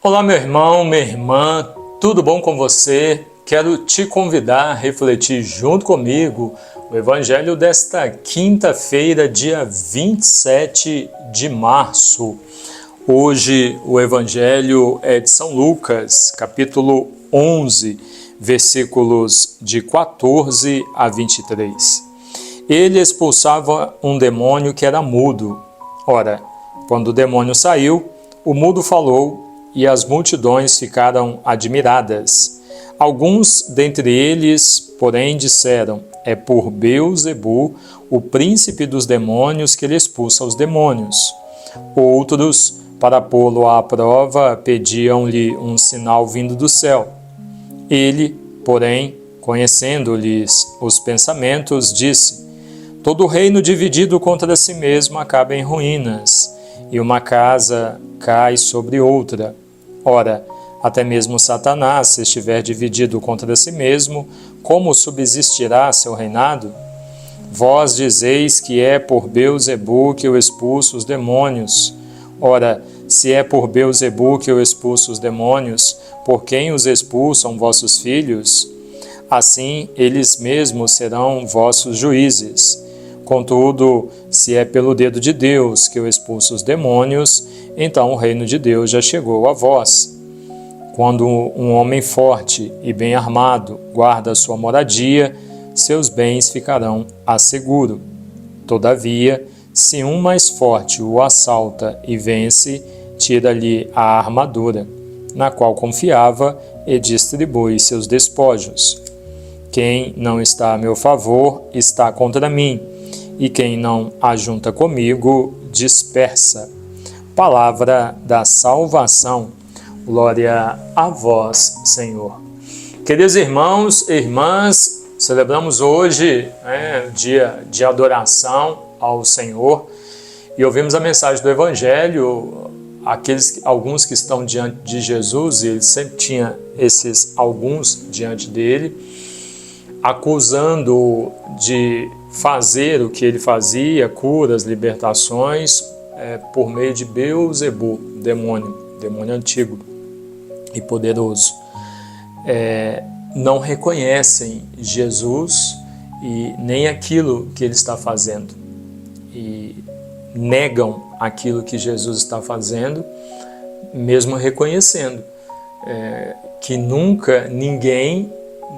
Olá, meu irmão, minha irmã, tudo bom com você? Quero te convidar a refletir junto comigo o Evangelho desta quinta-feira, dia 27 de março. Hoje o Evangelho é de São Lucas, capítulo 11, versículos de 14 a 23. Ele expulsava um demônio que era mudo. Ora, quando o demônio saiu, o mudo falou e as multidões ficaram admiradas. Alguns dentre eles, porém, disseram: é por Beelzebu, o príncipe dos demônios, que ele expulsa os demônios. Outros, para pô-lo à prova, pediam-lhe um sinal vindo do céu. Ele, porém, conhecendo-lhes os pensamentos, disse: todo reino dividido contra si mesmo acaba em ruínas, e uma casa cai sobre outra. Ora, até mesmo Satanás, se estiver dividido contra si mesmo, como subsistirá seu reinado? Vós dizeis que é por Beelzebu que eu expulso os demônios. Ora, se é por Beelzebu que eu expulso os demônios, por quem os expulsam vossos filhos? Assim, eles mesmos serão vossos juízes. Contudo, se é pelo dedo de Deus que eu expulso os demônios, então o reino de Deus já chegou a vós. Quando um homem forte e bem armado guarda a sua moradia, seus bens ficarão a seguro. Todavia, se um mais forte o assalta e vence, tira-lhe a armadura, na qual confiava, e distribui seus despojos. Quem não está a meu favor está contra mim, e quem não ajunta comigo dispersa. Palavra da salvação. Glória a vós, Senhor. Queridos irmãos e irmãs, celebramos hoje o dia de adoração ao Senhor e ouvimos a mensagem do Evangelho. Alguns que estão diante de Jesus, e ele sempre tinha esses alguns diante dele, acusando-o de fazer o que ele fazia, curas, libertações, por meio de Beelzebu, demônio antigo e poderoso. Não reconhecem Jesus e nem aquilo que ele está fazendo, e negam aquilo que Jesus está fazendo, mesmo reconhecendo que nunca ninguém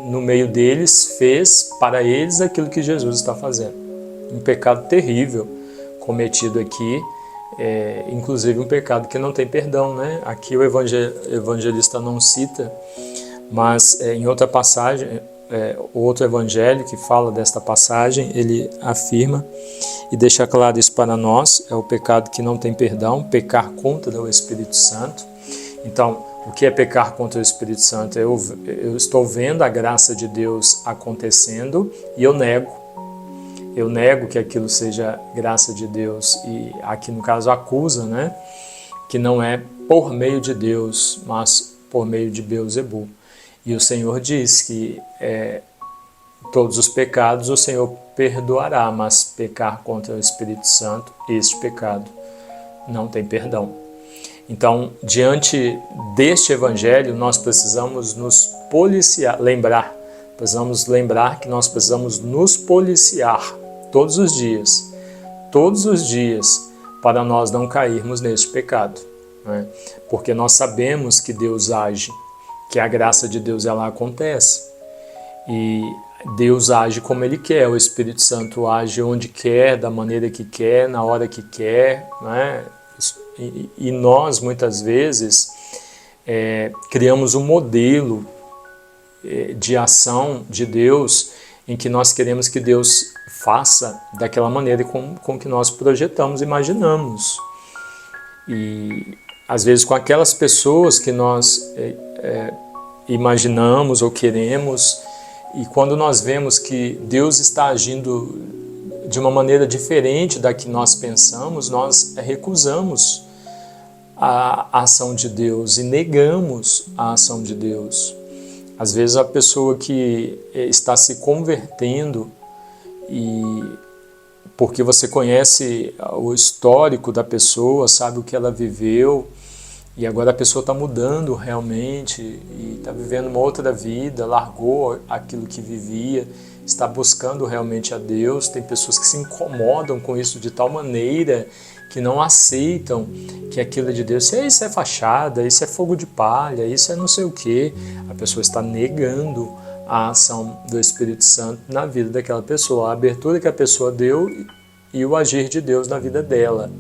no meio deles fez para eles aquilo que Jesus está fazendo. Um pecado terrível cometido aqui, inclusive um pecado que não tem perdão, né? Aqui o evangelista não cita, mas em outra passagem, outro evangelho que fala desta passagem, ele afirma e deixa claro isso para nós: é o pecado que não tem perdão, pecar contra o Espírito Santo. Então, o que é pecar contra o Espírito Santo? Eu estou vendo a graça de Deus acontecendo e eu nego. Eu nego que aquilo seja graça de Deus, e aqui no caso acusa, né, que não é por meio de Deus, mas por meio de Beelzebu. E o Senhor diz que todos os pecados o Senhor perdoará, mas pecar contra o Espírito Santo, este pecado não tem perdão. Então, diante deste Evangelho, nós precisamos nos policiar, precisamos lembrar que nós precisamos nos policiar todos os dias, para nós não cairmos neste pecado, né? Porque nós sabemos que Deus age, que a graça de Deus ela acontece, e Deus age como Ele quer, o Espírito Santo age onde quer, da maneira que quer, na hora que quer, né? E nós, muitas vezes, criamos um modelo de ação de Deus em que nós queremos que Deus faça daquela maneira com que nós projetamos, imaginamos. E, às vezes, com aquelas pessoas que nós imaginamos ou queremos, e quando nós vemos que Deus está agindo de uma maneira diferente da que nós pensamos, nós recusamos a ação de Deus e negamos a ação de Deus. Às vezes a pessoa que está se convertendo, e porque você conhece o histórico da pessoa, sabe o que ela viveu, e agora a pessoa está mudando realmente e está vivendo uma outra vida, largou aquilo que vivia, está buscando realmente a Deus. Tem pessoas que se incomodam com isso de tal maneira que não aceitam que aquilo é de Deus. Isso é fachada, isso é fogo de palha, isso é não sei o quê. A pessoa está negando a ação do Espírito Santo na vida daquela pessoa, a abertura que a pessoa deu e o agir de Deus na vida dela.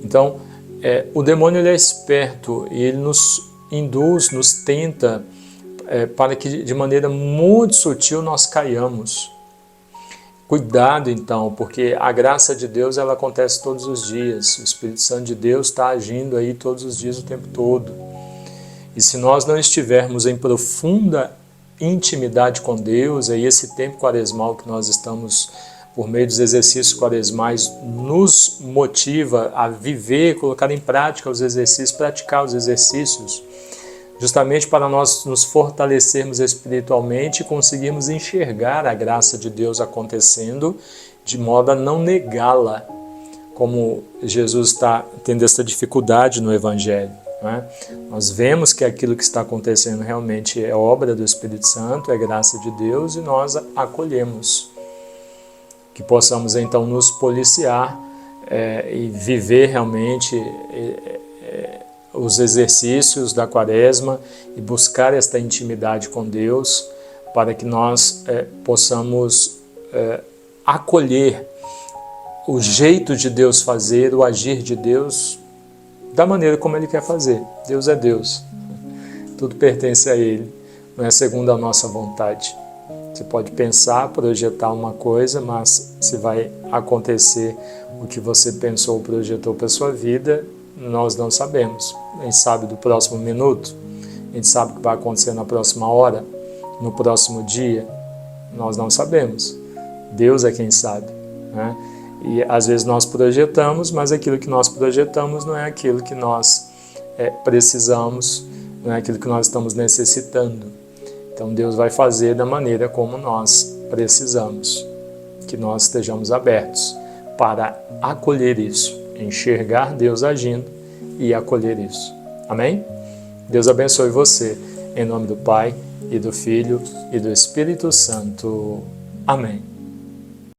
Então, o demônio ele é esperto e ele nos induz, nos tenta para que de maneira muito sutil nós caiamos. Cuidado então, porque a graça de Deus ela acontece todos os dias, o Espírito Santo de Deus está agindo aí todos os dias, o tempo todo. E se nós não estivermos em profunda intimidade com Deus, aí esse tempo quaresmal que nós estamos, por meio dos exercícios quaresmais, nos motiva a viver, colocar em prática os exercícios, praticar os exercícios, justamente para nós nos fortalecermos espiritualmente e conseguirmos enxergar a graça de Deus acontecendo, de modo a não negá-la, como Jesus está tendo essa dificuldade no Evangelho. Né? Nós vemos que aquilo que está acontecendo realmente é obra do Espírito Santo, é graça de Deus, e nós acolhemos. Que possamos então nos policiar e viver realmente os exercícios da Quaresma e buscar esta intimidade com Deus, para que nós possamos acolher o jeito de Deus fazer, o agir de Deus, da maneira como Ele quer fazer. Deus é Deus, tudo pertence a Ele, não é segundo a nossa vontade. Você pode pensar, projetar uma coisa, mas se vai acontecer o que você pensou, projetou para a sua vida, nós não sabemos. A gente sabe do próximo minuto, a gente sabe o que vai acontecer na próxima hora, no próximo dia, nós não sabemos. Deus é quem sabe, né? E às vezes nós projetamos, mas aquilo que nós projetamos não é aquilo que nós precisamos, não é aquilo que nós estamos necessitando. Então Deus vai fazer da maneira como nós precisamos, que nós estejamos abertos para acolher isso, enxergar Deus agindo e acolher isso. Amém? Deus abençoe você, em nome do Pai, e do Filho, e do Espírito Santo. Amém.